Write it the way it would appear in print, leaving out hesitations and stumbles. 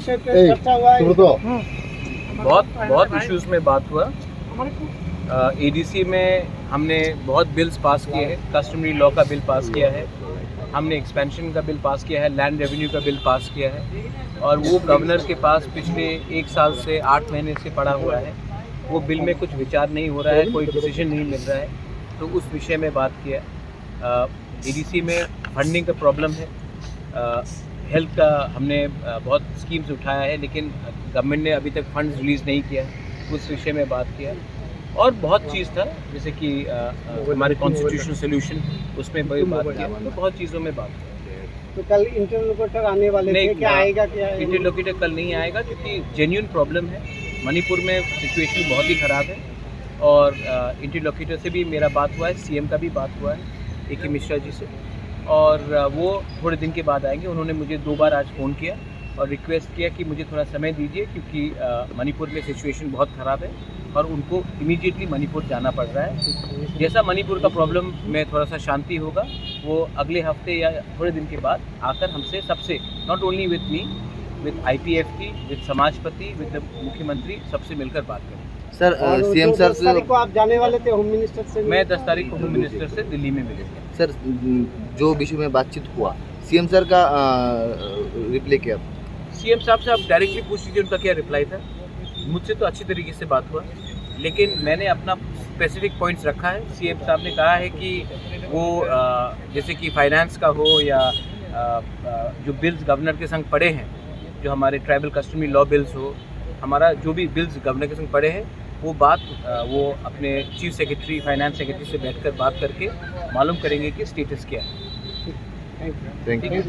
विषय पे चर्चा हुआ है? बहुत इश्यूज में बात हुआ। एडीसी में हमने बहुत बिल्स पास किए हैं। कस्टमरी लॉ का बिल पास किया है, हमने एक्सपेंशन का बिल पास किया है, लैंड रेवेन्यू का बिल पास किया है, और वो गवर्नर के पास पिछले 1 साल से 8 महीने से पड़ा हुआ है। वो बिल में कुछ विचार नहीं हो रहा है, कोई डिसीजन नहीं मिल रहा है, तो उस विषय में बात किया। एडीसी में फंडिंग का प्रॉब्लम है। हेल्थ का हमने बहुत स्कीम्स उठाया है, लेकिन गवर्नमेंट ने अभी तक फंड्स रिलीज़ नहीं किया, उस विषय में बात किया। और बहुत चीज़ था, जैसे कि हमारे कॉन्स्टिट्यूशनल सोल्यूशन, उसमें बड़ी बात किया, तो बहुत चीज़ों में बात की। तो कल इंटरलोकेटर आने वाले थे, क्या आएगा? क्या इंटरलोकेटर कल नहीं आएगा, क्योंकि जेन्युइन प्रॉब्लम है। मणिपुर में सिचुएशन बहुत ही ख़राब है, और इंटरलोकेटर से भी मेरा बात हुआ है, सीएम का भी बात हुआ है ए.के. मिश्रा जी से, और वो थोड़े दिन के बाद आएंगे। उन्होंने मुझे 2 बार आज फ़ोन किया और रिक्वेस्ट किया कि मुझे थोड़ा समय दीजिए, क्योंकि मणिपुर में सिचुएशन बहुत ख़राब है और उनको इमीडिएटली मणिपुर जाना पड़ रहा है। जैसा मणिपुर का प्रॉब्लम में थोड़ा सा शांति होगा, वो अगले हफ्ते या थोड़े दिन के बाद आकर हमसे सबसे, not only with me, with IPFT, with समाजपति, विद मुख्यमंत्री, सबसे मिलकर बात करें। सर सीएम सर 10 तारीख को आप जाने वाले थे होम मिनिस्टर से? मैं 10 तारीख को होम मिनिस्टर से दिल्ली में मिलेंगे। सर जो विषय में बातचीत हुआ, सीएम सर का रिप्लाई क्या? सीएम साहब से आप डायरेक्टली पूछ लीजिए उनका क्या रिप्लाई था। मुझसे तो अच्छी तरीके से बात हुआ, लेकिन मैंने अपना स्पेसिफिक पॉइंट्स रखा है। सीएम साहब ने कहा है कि वो जैसे कि फाइनेंस का हो, या जो बिल्स गवर्नर के संग पड़े हैं, जो हमारे ट्राइबल कस्टमरी लॉ बिल्स हो, हमारा जो भी बिल्स गवर्नर के संग पड़े हैं, वो बात वो अपने चीफ सेक्रेटरी, फाइनेंस सेक्रेटरी से बैठकर बात करके मालूम करेंगे कि स्टेटस क्या है। Thank you.